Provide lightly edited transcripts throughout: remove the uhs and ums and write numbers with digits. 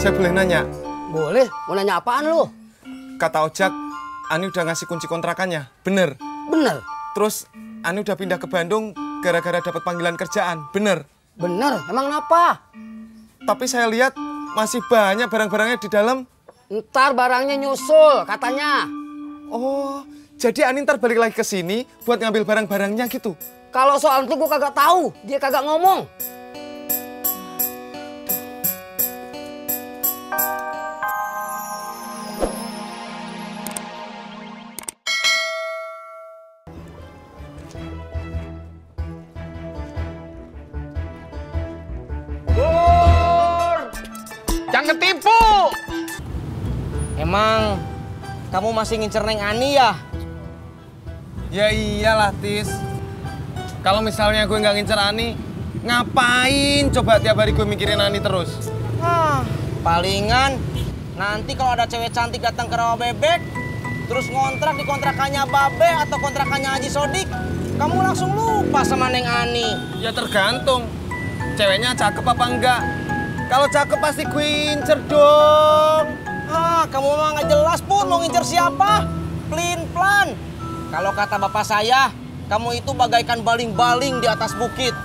Saya boleh nanya? Boleh, mau nanya apaan lu? Kata ojek, Ani udah ngasih kunci kontrakannya, bener? Bener? Terus Ani udah pindah ke Bandung gara-gara dapat panggilan kerjaan, bener? Bener, emang kenapa? Tapi saya lihat masih banyak barang-barangnya di dalam. Ntar barangnya nyusul, katanya. Oh, jadi Ani ntar balik lagi ke sini buat ngambil barang-barangnya gitu? Kalau soal itu gue kagak tahu, dia kagak ngomong. Jangan ketipu! Emang kamu masih ngincer Neng Ani ya? Ya iyalah, Tis. Kalau misalnya gue nggak ngincer Ani, ngapain coba tiap hari gue mikirin Ani terus? Palingan nanti kalau ada cewek cantik datang ke rawa bebek, terus ngontrak di kontrakannya Babe atau kontrakannya Haji Sodik, kamu langsung lupa sama Neng Ani. Ya tergantung, ceweknya cakep apa enggak. Kalau cakep pasti gue incer dong. Kamu mah nggak jelas Pur, mau ngincer siapa? Plin plan. Kalau kata bapak saya, kamu itu bagaikan baling-baling di atas bukit.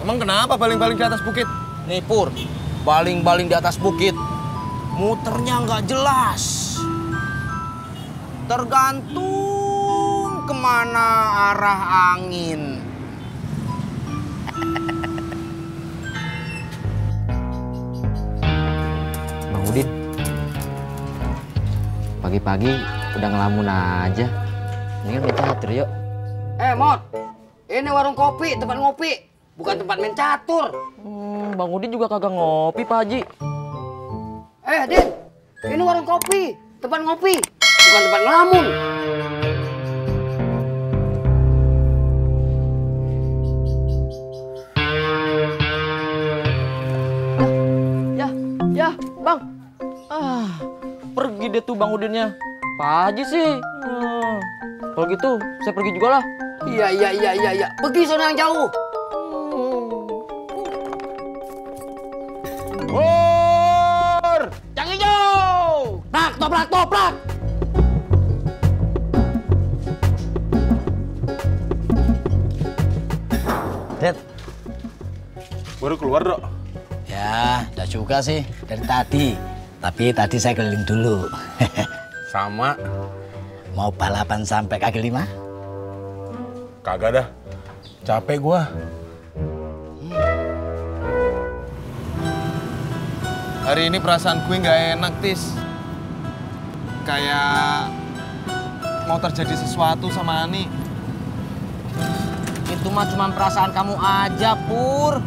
Emang kenapa baling-baling di atas bukit? Nih Pur, baling-baling di atas bukit, muternya nggak jelas. Tergantung kemana arah angin. Bang Udin, pagi-pagi udah ngelamun aja. Mendingan main catur yuk. Mot, ini warung kopi, tempat ngopi, bukan tempat main catur. Bang Udin juga kagak ngopi, Pak Haji. Din, ini warung kopi, tempat ngopi, bukan tempat ngelamun. Ya, Bang. Pergi deh tuh Bang Udinnya. Pak Haji sih. Kalau gitu, saya pergi juga lah. Iya. Pergi sana yang jauh. Pur! Yang hijau! Toprak. Dad. Baru keluar, Dok. Ya, udah juga sih dari tadi. Tapi tadi saya keliling dulu. Sama. Mau balapan sampai kaki 5? Kagak dah. Capek gua. Hari ini perasaan gue nggak enak, Tis. Kayak mau terjadi sesuatu sama Ani. Itu mah cuma perasaan kamu aja, Pur.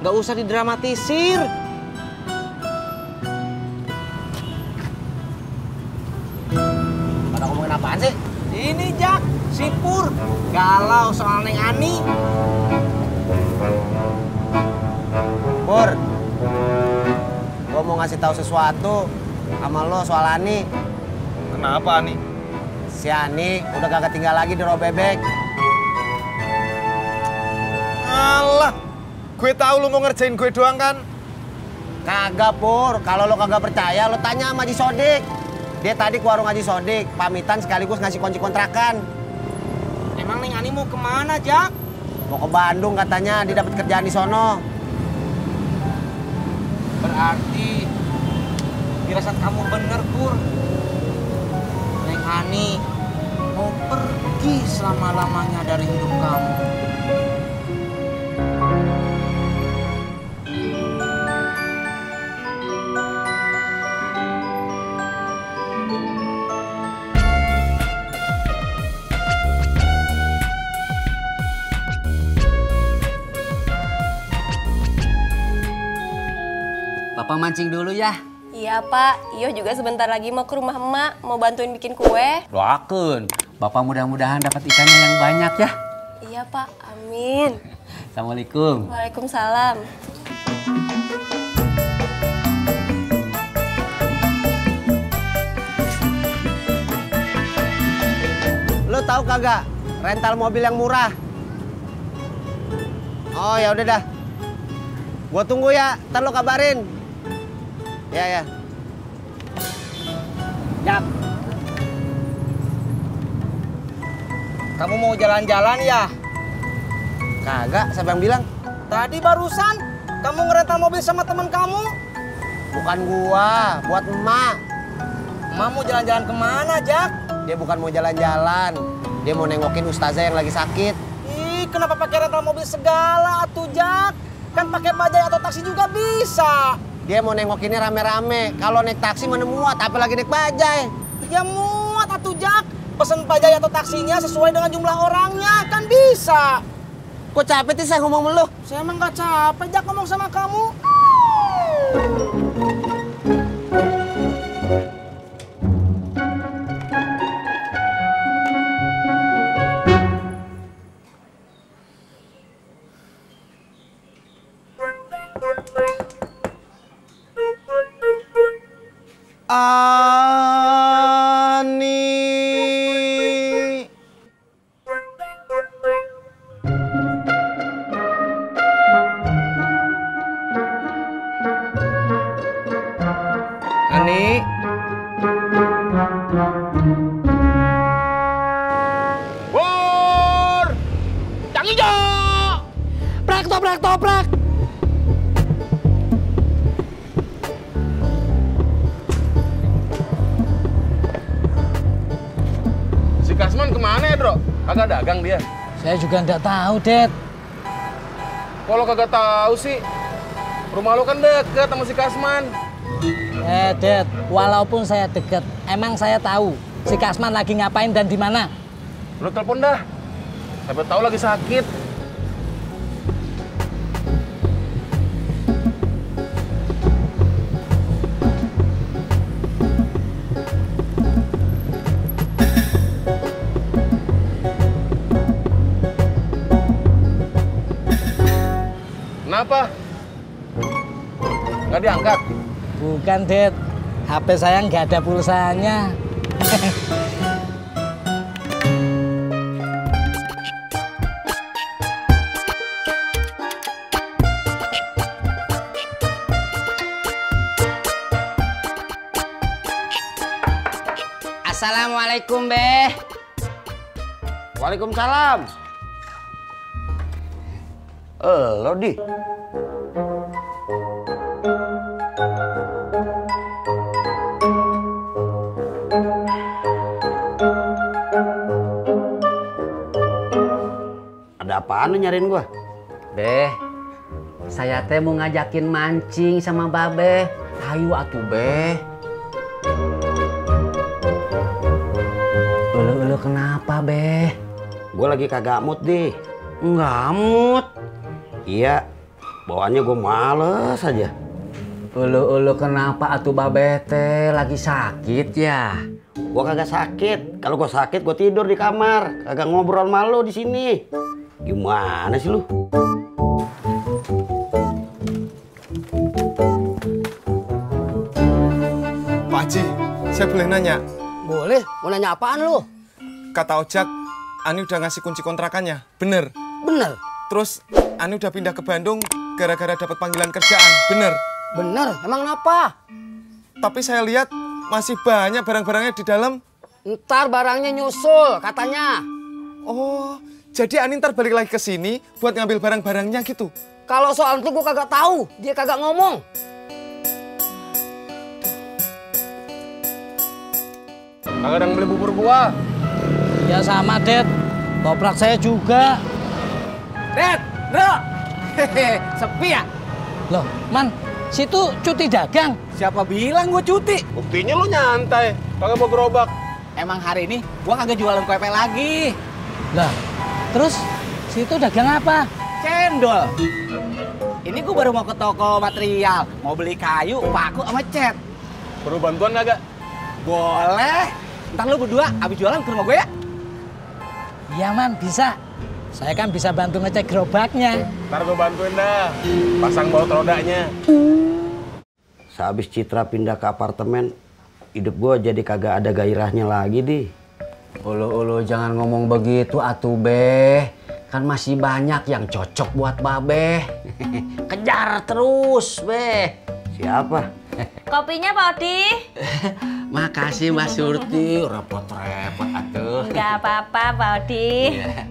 Nggak usah didramatisir. Pada ngomongin apaan sih? Ini, Jak. Si Pur. Galau soal Neng Ani. Pur, gua mau ngasih tahu sesuatu sama lo soal Ani. Kenapa, Ani? Si Ani udah kagak tinggal lagi di rawa bebek. Alah, gue tahu lu mau ngerjain gue doang kan? Kagak, Pur. Kalau lo kagak percaya, lo tanya sama Haji Sodik. Dia tadi ke warung Haji Sodik, pamitan sekaligus ngasih kunci kontrakan. Emang Neng Ani mau kemana, Jak? Mau ke Bandung katanya, dia dapat kerjaan di sono. Berarti firasat kamu bener, Pur. Neng Ani mau pergi selama-lamanya dari hidup kamu. Bapak mancing dulu ya. Iya Pak, Iyo juga sebentar lagi mau ke rumah emak, mau bantuin bikin kue. Doakeun, Bapak mudah-mudahan dapat ikannya yang banyak ya. Iya Pak, amin. Assalamualaikum. Waalaikumsalam. Lo tahu kagak rental mobil yang murah? Oh ya udah dah. Gua tunggu ya, ntar lo kabarin. Ya. Jak. Kamu mau jalan-jalan ya? Kagak, siapa yang bilang? Tadi barusan kamu ngerental mobil sama teman kamu. Bukan gua, buat emak. Emak mau jalan-jalan kemana, Jak? Dia bukan mau jalan-jalan. Dia mau nengokin ustazah yang lagi sakit. Ih, kenapa pakai rental mobil segala atuh, Jak? Kan pakai bajai atau taksi juga bisa. Dia mau nengokinnya rame-rame. Kalau naik taksi mana muat, apalagi naik bajai. Ya muat atuh, Jak. Pesen bajai atau taksinya sesuai dengan jumlah orangnya, kan bisa. Kok capek sih saya ngomong sama lu? Saya emang gak capek, Jak, ngomong sama kamu. Ani. Pur! Cang Ijo! Toprak. Si Kasman kemana ya, Bro? Kagak dagang dia. Saya juga nggak tahu, Det. Kalau kagak tahu sih, rumah lo kan deket sama si Kasman. Det, walaupun saya deket, emang saya tahu si Kasman lagi ngapain dan di mana. Lo telepon dah. Siapa tahu lagi sakit. Kenapa? Nggak diangkat? Bukan, Det. HP saya nggak ada pulsanya. Assalamualaikum, Beh. Waalaikumsalam. Lo di. Ada apaan lu nyariin gua? Beh, saya teh mau ngajakin mancing sama Babe. Hayu atuh, Beh. Ulu kenapa, Beh? Gua lagi kagak mood, Di. Nggak mood. Iya, bawaannya gua males aja. Ulu kenapa atuh Babe teh lagi sakit ya? Gua kagak sakit. Kalau gua sakit, gua tidur di kamar. Kagak ngobrol malu di sini. Gimana sih lu? Pak Haji, saya boleh nanya? Boleh, mau nanya apaan lu? Kata ojak, Ani udah ngasih kunci kontrakannya. Bener? Bener, Terus Ani udah pindah ke Bandung gara-gara dapat panggilan kerjaan. Bener? bener, emang kenapa? Tapi saya lihat masih banyak barang-barangnya di dalam. Ntar barangnya nyusul katanya. Oh, jadi Ani ntar balik lagi ke sini buat ngambil barang-barangnya gitu? Kalau soal itu gua kagak tahu, dia kagak ngomong. Kagak ada yang beli bubur gua. Ya sama, Det. Toprak saya juga. Det, bro. Hehe, sepi ya? Loh, Man, situ cuti dagang. Siapa bilang gua cuti? Buktinya lu nyantai, kagak bawa gerobak. Emang hari ini gua kagak jualan kue lagi. Lah, terus situ dagang apa? Cendol. Ini gua baru mau ke toko material, mau beli kayu, paku sama cat. Perlu bantuan kagak? Boleh. Ntar lu berdua abis jualan ke rumah gue ya? Iya, Man, bisa. Saya kan bisa bantu ngecek gerobaknya. Ntar gua bantuin dah, pasang baut rodanya. Sehabis Citra pindah ke apartemen, hidup gua jadi kagak ada gairahnya lagi, Di. Ulu jangan ngomong begitu atuh, Beh. Kan masih banyak yang cocok buat Babe. Kejar terus, Beh. Siapa? Kopinya Pak Odi. Makasih Mbak Surti, repot-repot atuh. Enggak apa-apa Pak Odi. Iya.